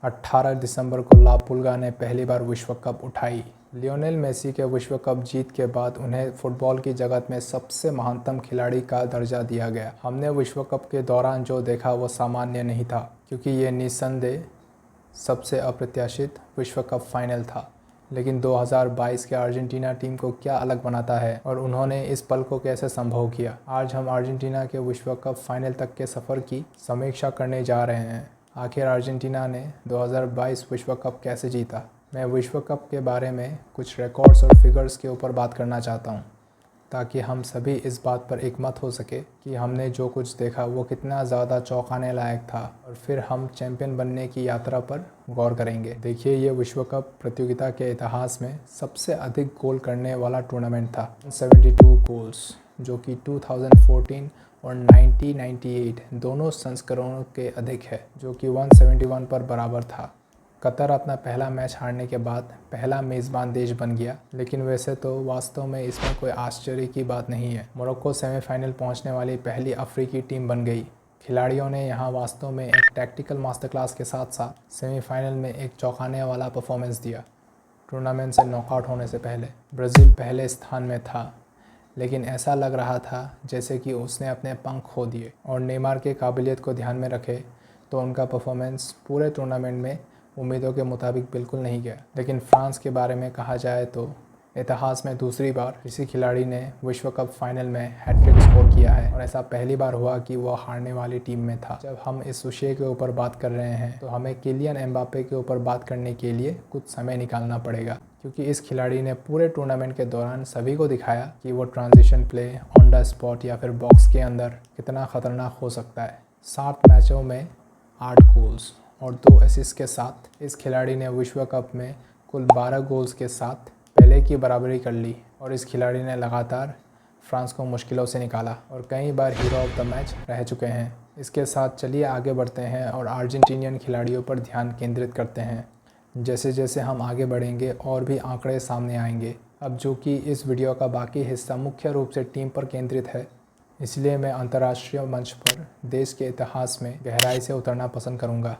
18 दिसंबर को ला पुल्गा ने पहली बार विश्व कप उठाई। लियोनेल मेसी के विश्व कप जीत के बाद उन्हें फुटबॉल की जगत में सबसे महानतम खिलाड़ी का दर्जा दिया गया। हमने विश्व कप के दौरान जो देखा वो सामान्य नहीं था, क्योंकि ये निस्संदेह सबसे अप्रत्याशित विश्व कप फाइनल था। लेकिन 2022 के अर्जेंटीना टीम को क्या अलग बनाता है और उन्होंने इस पल को कैसे संभव किया? आज हम अर्जेंटीना के विश्व कप फाइनल तक के सफ़र की समीक्षा करने जा रहे हैं। आखिर अर्जेंटीना ने 2022 विश्व कप कैसे जीता? मैं विश्व कप के बारे में कुछ रिकॉर्ड्स और फिगर्स के ऊपर बात करना चाहता हूँ, ताकि हम सभी इस बात पर एकमत हो सके कि हमने जो कुछ देखा वो कितना ज़्यादा चौंकाने लायक था, और फिर हम चैंपियन बनने की यात्रा पर गौर करेंगे। देखिए, ये विश्व कप प्रतियोगिता के इतिहास में सबसे अधिक गोल करने वाला टूर्नामेंट था। 72 गोल्स, जो कि 2014 और 1998 दोनों संस्करणों के अधिक है, जो कि 171 पर बराबर था। कतर अपना पहला मैच हारने के बाद पहला मेज़बान देश बन गया, लेकिन वैसे तो वास्तव में इसमें कोई आश्चर्य की बात नहीं है। मोरक्को सेमीफाइनल पहुंचने वाली पहली अफ्रीकी टीम बन गई। खिलाड़ियों ने यहां वास्तव में एक टैक्टिकल मास्टरक्लास के साथ साथ सेमीफाइनल में एक चौंकाने वाला परफॉर्मेंस दिया। टूर्नामेंट से नॉकआउट होने से पहले ब्राज़ील पहले स्थान में था, लेकिन ऐसा लग रहा था जैसे कि उसने अपने पंख खो दिए। और नेमार के काबिलियत को ध्यान में रखे तो उनका परफॉर्मेंस पूरे टूर्नामेंट में उम्मीदों के मुताबिक बिल्कुल नहीं गया। लेकिन फ्रांस के बारे में कहा जाए तो इतिहास में दूसरी बार किसी खिलाड़ी ने विश्व कप फाइनल में हैट्रिक स्कोर किया है, और ऐसा पहली बार हुआ कि वह हारने वाली टीम में था। जब हम इस विषय के ऊपर बात कर रहे हैं तो हमें किलियन एम्बापे के ऊपर बात करने के लिए कुछ समय निकालना पड़ेगा, क्योंकि इस खिलाड़ी ने पूरे टूर्नामेंट के दौरान सभी को दिखाया कि वो transition play, on the spot या फिर बॉक्स के अंदर कितना खतरनाक हो सकता है। 7 मैचों में 8 गोल्स और 2 असिस्ट के साथ इस खिलाड़ी ने विश्व कप में कुल 12 गोल्स के साथ पहले की बराबरी कर ली, और इस खिलाड़ी ने लगातार फ्रांस को मुश्किलों से निकाला और कई बार हीरो ऑफ द मैच रह चुके हैं। इसके साथ चलिए आगे बढ़ते हैं और अर्जेंटीनियन खिलाड़ियों पर ध्यान केंद्रित करते हैं। जैसे जैसे हम आगे बढ़ेंगे और भी आंकड़े सामने आएंगे। अब जो कि इस वीडियो का बाकी हिस्सा मुख्य रूप से टीम पर केंद्रित है, इसलिए मैं अंतर्राष्ट्रीय मंच पर देश के इतिहास में गहराई से उतरना पसंद करूंगा,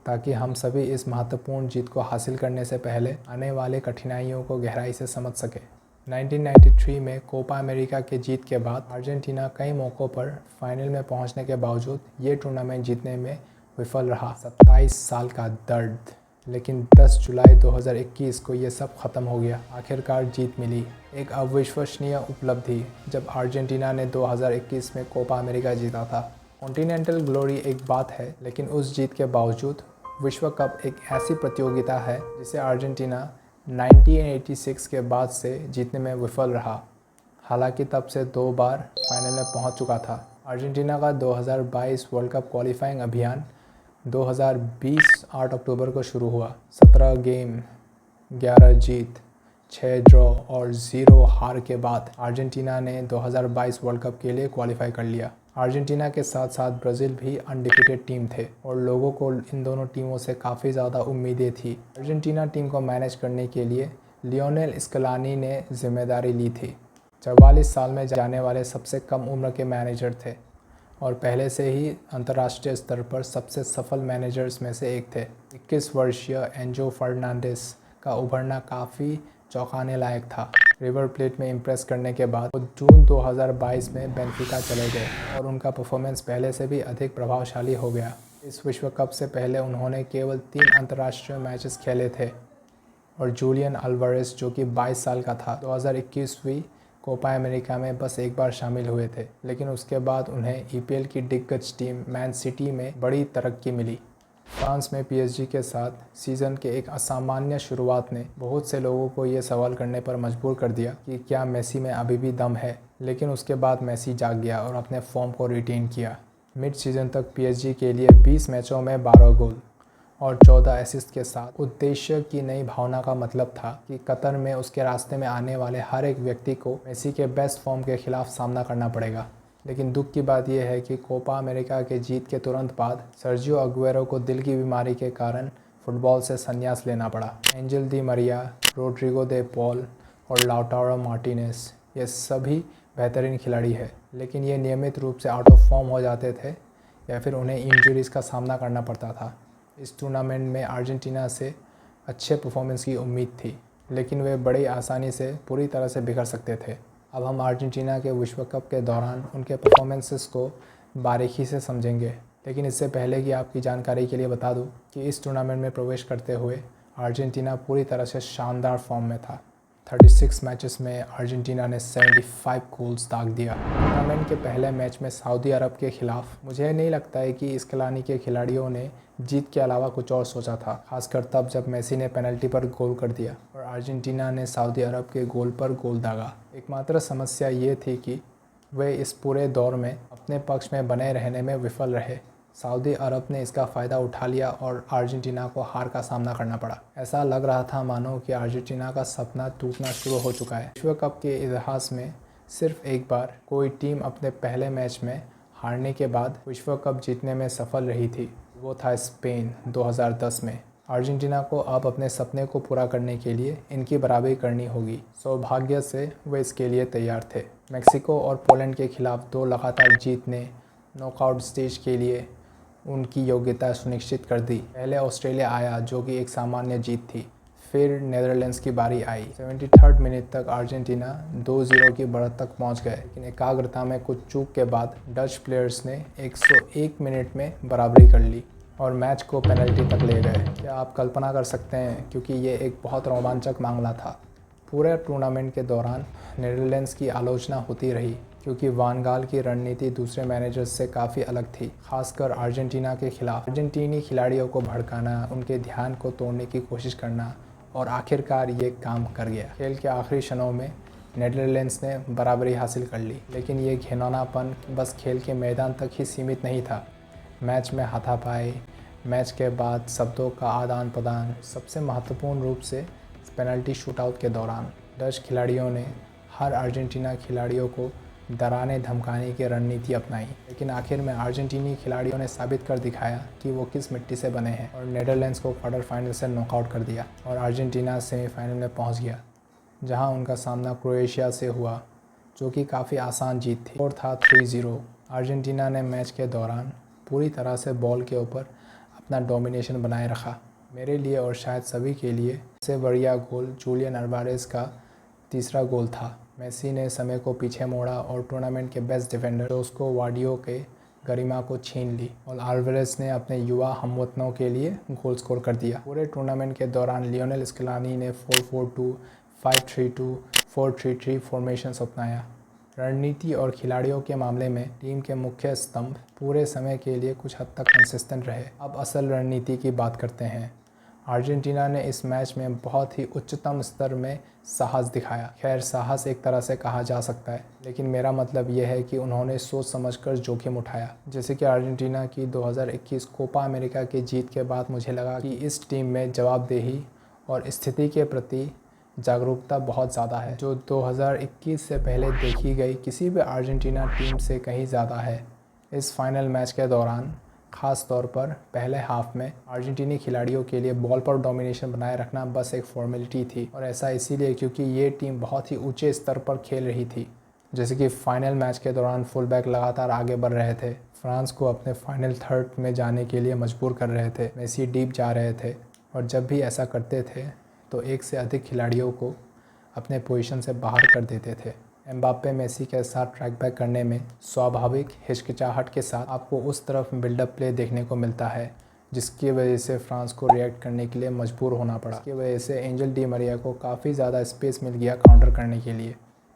ताकि हम सभी इस महत्वपूर्ण जीत को हासिल करने से पहले आने वाले कठिनाइयों को गहराई से समझ सके। 1993 में कोपा अमेरिका के जीत के बाद अर्जेंटीना कई मौक़ों पर फाइनल में पहुंचने के बावजूद ये टूर्नामेंट जीतने में विफल रहा। 27 साल का दर्द, लेकिन 10 जुलाई 2021 को ये सब खत्म हो गया। आखिरकार जीत मिली, एक अविश्वसनीय उपलब्धि जब अर्जेंटीना ने 2021 में कोपा अमेरिका जीता था। कॉन्टिनेंटल ग्लोरी एक बात है, लेकिन उस जीत के बावजूद विश्व कप एक ऐसी प्रतियोगिता है जिसे अर्जेंटीना 1986 के बाद से जीतने में विफल रहा। हालांकि तब से 2 बार फाइनल में पहुंच चुका था। अर्जेंटीना का 2022 वर्ल्ड कप क्वालिफाइंग अभियान 2020 8 अक्टूबर को शुरू हुआ। 17 गेम, 11 जीत, 6 ड्रॉ और 0 हार के बाद अर्जेंटीना ने 2022 वर्ल्ड कप के लिए क्वालिफाई कर लिया। अर्जेंटीना के साथ साथ ब्राज़ील भी अनडिफीटेड टीम थे और लोगों को इन दोनों टीमों से काफ़ी ज़्यादा उम्मीदें थी। अर्जेंटीना टीम को मैनेज करने के लिए लियोनेल स्कलानी ने जिम्मेदारी ली थी। 44 साल में जाने वाले सबसे कम उम्र के मैनेजर थे और पहले से ही अंतर्राष्ट्रीय स्तर पर सबसे सफल मैनेजर्स में से एक थे। 21 वर्षीय एंजो फर्नांडिस का उभरना काफ़ी चौंकाने लायक था। रिवर प्लेट में इम्प्रेस करने के बाद वो जून 2022 में बेनफिका चले गए और उनका परफॉर्मेंस पहले से भी अधिक प्रभावशाली हो गया। इस विश्व कप से पहले उन्होंने केवल 3 अंतर्राष्ट्रीय मैचेस खेले थे और जूलियन अल्वारेस, जो कि 22 साल का था, 2021वीं कोपा अमेरिका में बस एक बार शामिल हुए थे। लेकिन उसके बाद उन्हें ईपीएल की दिग्गज टीम मैन सिटी में बड़ी तरक्की मिली। फ्रांस में पीएसजी के साथ सीज़न के एक असामान्य शुरुआत ने बहुत से लोगों को ये सवाल करने पर मजबूर कर दिया कि क्या मेसी में अभी भी दम है। लेकिन उसके बाद मेसी जाग गया और अपने फॉर्म को रिटेन किया। मिड सीज़न तक पीएसजी के लिए 20 मैचों में 12 गोल और 14 असिस्ट के साथ उद्देश्य की नई भावना का मतलब था कि कतर में उसके रास्ते में आने वाले हर एक व्यक्ति को मेसी के बेस्ट फॉर्म के खिलाफ सामना करना पड़ेगा। लेकिन दुख की बात यह है कि कोपा अमेरिका के जीत के तुरंत बाद सर्जियो अगुएरो को दिल की बीमारी के कारण फुटबॉल से संन्यास लेना पड़ा। Angel Di Maria, Rodrigo De Paul और लाउटारो मार्टिनेज ये सभी बेहतरीन खिलाड़ी हैं, लेकिन ये नियमित रूप से आउट ऑफ फॉर्म हो जाते थे या फिर उन्हें इंजरीज़ का सामना करना पड़ता था। इस टूर्नामेंट में अर्जेंटीना से अच्छे परफॉर्मेंस की उम्मीद थी, लेकिन वे बड़ी आसानी से पूरी तरह से बिखर सकते थे। अब हम अर्जेंटीना के विश्व कप के दौरान उनके परफॉर्मेंसेस को बारीकी से समझेंगे, लेकिन इससे पहले कि आपकी जानकारी के लिए बता दूं कि इस टूर्नामेंट में प्रवेश करते हुए अर्जेंटीना पूरी तरह से शानदार फॉर्म में था। 36 मैचेस में अर्जेंटीना ने 75 गोल्स दाग दिया। टूर्नामेंट के पहले मैच में सऊदी अरब के खिलाफ मुझे नहीं लगता है कि स्केलानी के खिलाड़ियों ने जीत के अलावा कुछ और सोचा था, खासकर तब जब मेसी ने पेनल्टी पर गोल कर दिया और अर्जेंटीना ने सऊदी अरब के गोल पर गोल दागा। एकमात्र समस्या ये थी कि वे इस पूरे दौर में अपने पक्ष में बने रहने में विफल रहे। सऊदी अरब ने इसका फ़ायदा उठा लिया और अर्जेंटीना को हार का सामना करना पड़ा। ऐसा लग रहा था मानो कि अर्जेंटीना का सपना टूटना शुरू हो चुका है। विश्व कप के इतिहास में सिर्फ एक बार कोई टीम अपने पहले मैच में हारने के बाद विश्व कप जीतने में सफल रही थी। वो था स्पेन 2010 में। अर्जेंटीना को अब अपने सपने को पूरा करने के लिए इनकी बराबरी करनी होगी। सौभाग्य से वे इसके लिए तैयार थे। मेक्सिको और पोलैंड के खिलाफ 2 लगातार जीत ने नॉकआउट स्टेज के लिए उनकी योग्यता सुनिश्चित कर दी। पहले ऑस्ट्रेलिया आया, जो कि एक सामान्य जीत थी। फिर नेदरलैंड्स की बारी आई। 73 मिनट तक अर्जेंटीना 2-0 की बढ़त तक पहुंच गए, लेकिन एकाग्रता में कुछ चूक के बाद डच प्लेयर्स ने 101 मिनट में बराबरी कर ली और मैच को पेनल्टी तक ले गए। क्या आप कल्पना कर सकते हैं, क्योंकि ये एक बहुत रोमांचक मामला था। पूरे टूर्नामेंट के दौरान नेदरलैंड्स की आलोचना होती रही, क्योंकि वान गाल की रणनीति दूसरे मैनेजर्स से काफ़ी अलग थी, खासकर अर्जेंटीना के खिलाफ। अर्जेंटीनी खिलाड़ियों को भड़काना, उनके ध्यान को तोड़ने की कोशिश करना, और आखिरकार ये काम कर गया। खेल के आखिरी क्षणों में नेदरलैंड्स ने बराबरी हासिल कर ली, लेकिन ये घिनौनापन बस खेल के मैदान तक ही सीमित नहीं था। मैच में हाथापाई, मैच के बाद शब्दों का आदान प्रदान, सबसे महत्वपूर्ण रूप से पेनल्टी शूटआउट के दौरान डच खिलाड़ियों ने हर अर्जेंटीना खिलाड़ियों को डराने धमकाने की रणनीति अपनाई, लेकिन आखिर में अर्जेंटीनी खिलाड़ियों ने साबित कर दिखाया कि वो किस मिट्टी से बने हैं और नेदरलैंड्स को क्वार्टर फाइनल से नॉकआउट कर दिया और अर्जेंटीना सेमीफाइनल में पहुंच गया, जहां उनका सामना क्रोएशिया से हुआ, जो कि काफ़ी आसान जीत थी। और था 3-0। अर्जेंटीना ने मैच के दौरान पूरी तरह से बॉल के ऊपर अपना डोमिनेशन बनाए रखा। मेरे लिए और शायद सभी के लिए सबसे बढ़िया गोल जूलियन अल्वारेज का तीसरा गोल था। मेसी ने समय को पीछे मोड़ा और टूर्नामेंट के बेस्ट डिफेंडर जोस्को वाडियो के गरिमा को छीन ली और अल्वारेज ने अपने युवा हमवतनों के लिए गोल स्कोर कर दिया। पूरे टूर्नामेंट के दौरान लियोनेल स्केलानी ने 4-4-2, 5-3-2, 4-3-3 फॉर्मेशन अपनाया। रणनीति और खिलाड़ियों के मामले में टीम के मुख्य स्तंभ पूरे समय के लिए कुछ हद तक कंसिस्टेंट रहे। अब असल रणनीति की बात करते हैं। अर्जेंटीना ने इस मैच में बहुत ही उच्चतम स्तर में साहस दिखाया। खैर, साहस एक तरह से कहा जा सकता है, लेकिन मेरा मतलब यह है कि उन्होंने सोच समझकर जोखिम उठाया। जैसे कि अर्जेंटीना की 2021 कोपा अमेरिका की जीत के बाद मुझे लगा कि इस टीम में जवाबदेही और स्थिति के प्रति जागरूकता बहुत ज़्यादा है, जो 2021 से पहले देखी गई किसी भी अर्जेंटीना टीम से कहीं ज़्यादा है। इस फाइनल मैच के दौरान ख़ास तौर पर पहले हाफ में अर्जेंटीनी खिलाड़ियों के लिए बॉल पर डोमिनेशन बनाए रखना बस एक फॉर्मेलिटी थी, और ऐसा इसीलिए क्योंकि ये टीम बहुत ही ऊंचे स्तर पर खेल रही थी। जैसे कि फाइनल मैच के दौरान फुल बैक लगातार आगे बढ़ रहे थे, फ्रांस को अपने फाइनल थर्ड में जाने के लिए मजबूर कर रहे थे, मेसी डीप जा रहे थे, और जब भी ऐसा करते थे तो एक से अधिक खिलाड़ियों को अपने पोजीशन से बाहर कर देते थे। एम्बाप्पे मेसी के साथ ट्रैक बैक करने में स्वाभाविक हिचकिचाहट के साथ आपको उस तरफ बिल्डअप प्ले देखने को मिलता है, जिसकी वजह से फ्रांस को रिएक्ट करने के लिए मजबूर होना पड़ा। इसकी वजह से एंजल डी मरिया को काफ़ी ज़्यादा स्पेस मिल गया काउंटर करने के लिए।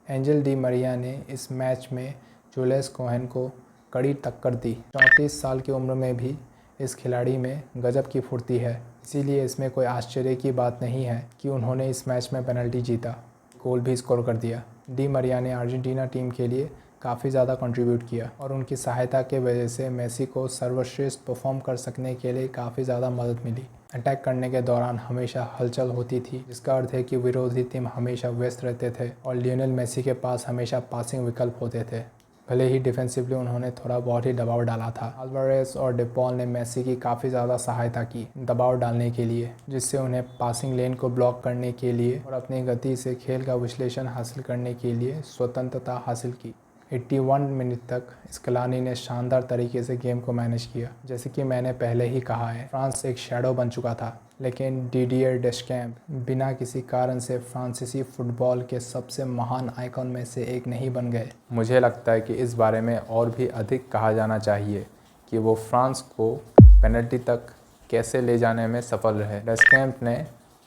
एंजल डी मरिया ने इस मैच में जुलियस कोहेन को कड़ी टक्कर दी। 34 साल की उम्र में भी इस खिलाड़ी में गजब की फुर्ती है, इसीलिए इसमें कोई आश्चर्य की बात नहीं है कि उन्होंने इस मैच में पेनल्टी जीता, गोल भी स्कोर कर दिया। डी मरिया ने अर्जेंटीना टीम के लिए काफ़ी ज़्यादा कंट्रीब्यूट किया और उनकी सहायता के वजह से मेसी को सर्वश्रेष्ठ परफॉर्म कर सकने के लिए काफ़ी ज़्यादा मदद मिली। अटैक करने के दौरान हमेशा हलचल होती थी, जिसका अर्थ है कि विरोधी टीम हमेशा व्यस्त रहते थे और लियोनेल मेसी के पास हमेशा पासिंग विकल्प होते थे। भले ही डिफेंसिवली उन्होंने थोड़ा बहुत ही दबाव डाला था। अल्वारेज और डिपॉल ने मेसी की काफ़ी ज़्यादा सहायता की दबाव डालने के लिए, जिससे उन्हें पासिंग लेन को ब्लॉक करने के लिए और अपनी गति से खेल का विश्लेषण हासिल करने के लिए स्वतंत्रता हासिल की। 81 मिनट तक स्कलानी ने शानदार तरीके से गेम को मैनेज किया। जैसे कि मैंने पहले ही कहा है, फ्रांस एक शैडो बन चुका था, लेकिन डिडियर डेस्चैम्प बिना किसी कारण से फ्रांसीसी फुटबॉल के सबसे महान आइकॉन में से एक नहीं बन गए। मुझे लगता है कि इस बारे में और भी अधिक कहा जाना चाहिए कि वो फ्रांस को पेनल्टी तक कैसे ले जाने में सफल रहे। डेस्चैम्प ने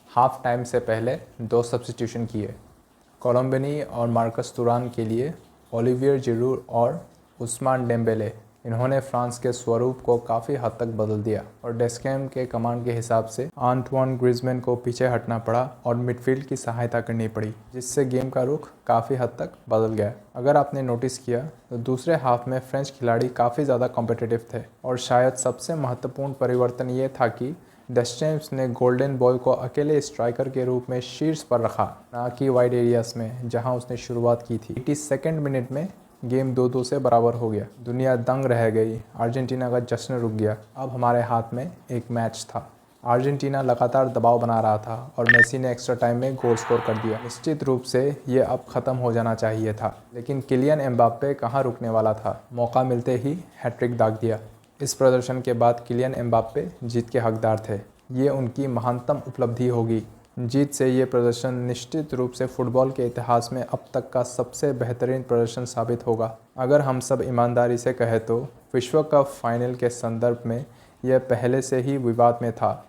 हाफ टाइम से पहले 2 सब्स्टिट्यूशन किए, कोलोम्बनी और मार्कस तुरान के लिए ओलिवियर जिरू और उस्मान डेम्बेले। इन्होंने फ्रांस के स्वरूप को काफ़ी हद तक बदल दिया और डेस्चैम्प के कमांड के हिसाब से आंटवान ग्रिजमैन को पीछे हटना पड़ा और मिडफील्ड की सहायता करनी पड़ी, जिससे गेम का रुख काफ़ी हद तक बदल गया। अगर आपने नोटिस किया तो दूसरे हाफ में फ्रेंच खिलाड़ी काफ़ी ज़्यादा कॉम्पिटिटिव थे और शायद सबसे महत्वपूर्ण परिवर्तन ये था कि डेस्चैम्प ने गोल्डन बॉय को अकेले स्ट्राइकर के रूप में शीर्ष पर रखा, ना कि वाइड एरियाज में जहां उसने शुरुआत की थी। 82 मिनट में गेम 2-2 से बराबर हो गया। दुनिया दंग रह गई, अर्जेंटीना का जश्न रुक गया। अब हमारे हाथ में एक मैच था। अर्जेंटीना लगातार दबाव बना रहा था और मेसी ने एक्स्ट्रा टाइम में गोल स्कोर कर दिया। निश्चित रूप से ये अब ख़त्म हो जाना चाहिए था, लेकिन किलियन एम्बाप्पे कहाँ रुकने वाला था। मौका मिलते ही हैट्रिक दाग दिया। इस प्रदर्शन के बाद किलियन एम्बाप्पे जीत के हकदार थे। ये उनकी महानतम उपलब्धि होगी। जीत से ये प्रदर्शन निश्चित रूप से फुटबॉल के इतिहास में अब तक का सबसे बेहतरीन प्रदर्शन साबित होगा। अगर हम सब ईमानदारी से कहें तो विश्व कप फाइनल के संदर्भ में यह पहले से ही विवाद में था।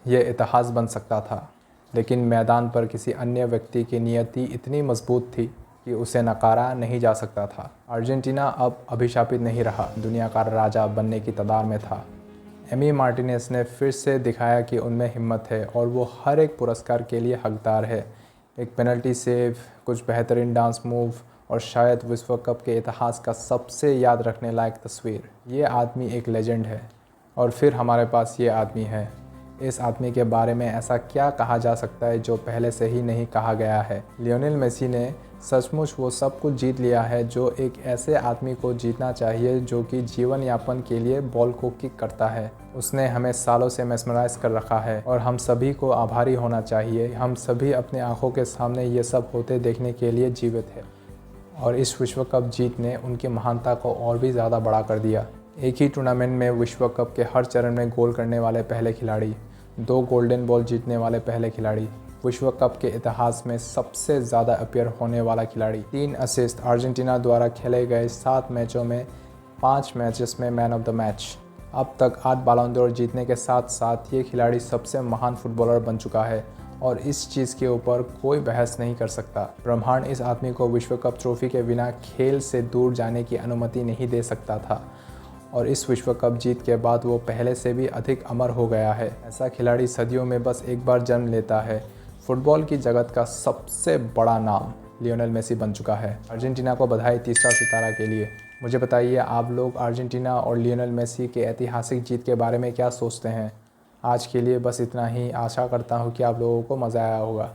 यह इतिहास बन सकता था, लेकिन मैदान पर किसी अन्य व्यक्ति की नियति इतनी मजबूत थी कि उसे नकारा नहीं जा सकता था। अर्जेंटीना अब अभिशापित नहीं रहा, दुनिया का राजा बनने की कगार में था। एमी मार्टिनेज ने फिर से दिखाया कि उनमें हिम्मत है और वो हर एक पुरस्कार के लिए हकदार है। एक पेनल्टी सेव, कुछ बेहतरीन डांस मूव और शायद विश्व कप के इतिहास का सबसे याद रखने लायक तस्वीर। ये आदमी एक लेजेंड है और फिर हमारे पास ये आदमी है। इस आदमी के बारे में ऐसा क्या कहा जा सकता है जो पहले से ही नहीं कहा गया है। लियोनेल मेसी ने सचमुच वो सब कुछ जीत लिया है जो एक ऐसे आदमी को जीतना चाहिए जो कि जीवन यापन के लिए बॉल को किक करता है। उसने हमें सालों से मेस्मराइज कर रखा है और हम सभी को आभारी होना चाहिए। हम सभी अपने आंखों के सामने ये सब होते देखने के लिए जीवित है और इस विश्व कप जीत ने उनकी महानता को और भी ज़्यादा बड़ा कर दिया। एक ही टूर्नामेंट में विश्व कप के हर चरण में गोल करने वाले पहले खिलाड़ी, 2 गोल्डन बॉल जीतने वाले पहले खिलाड़ी, विश्व कप के इतिहास में सबसे ज़्यादा अपीयर होने वाला खिलाड़ी, 3 असिस्ट, अर्जेंटीना द्वारा खेले गए 7 मैचों में 5 मैचेस में मैन ऑफ द मैच। अब तक 8 बालों d'Or जीतने के साथ साथ ये खिलाड़ी सबसे महान फुटबॉलर बन चुका है और इस चीज़ के ऊपर कोई बहस नहीं कर सकता। ब्रह्मांड इस आदमी को विश्व कप ट्रॉफी के बिना खेल से दूर जाने की अनुमति नहीं दे सकता था और इस विश्व कप जीत के बाद वो पहले से भी अधिक अमर हो गया है। ऐसा खिलाड़ी सदियों में बस एक बार जन्म लेता है। फुटबॉल की जगत का सबसे बड़ा नाम लियोनेल मेसी बन चुका है। अर्जेंटीना को बधाई तीसरा सितारा के लिए। मुझे बताइए आप लोग अर्जेंटीना और लियोनेल मेसी के ऐतिहासिक जीत के बारे में क्या सोचते हैं। आज के लिए बस इतना ही। आशा करता हूँ कि आप लोगों को मज़ा आया होगा।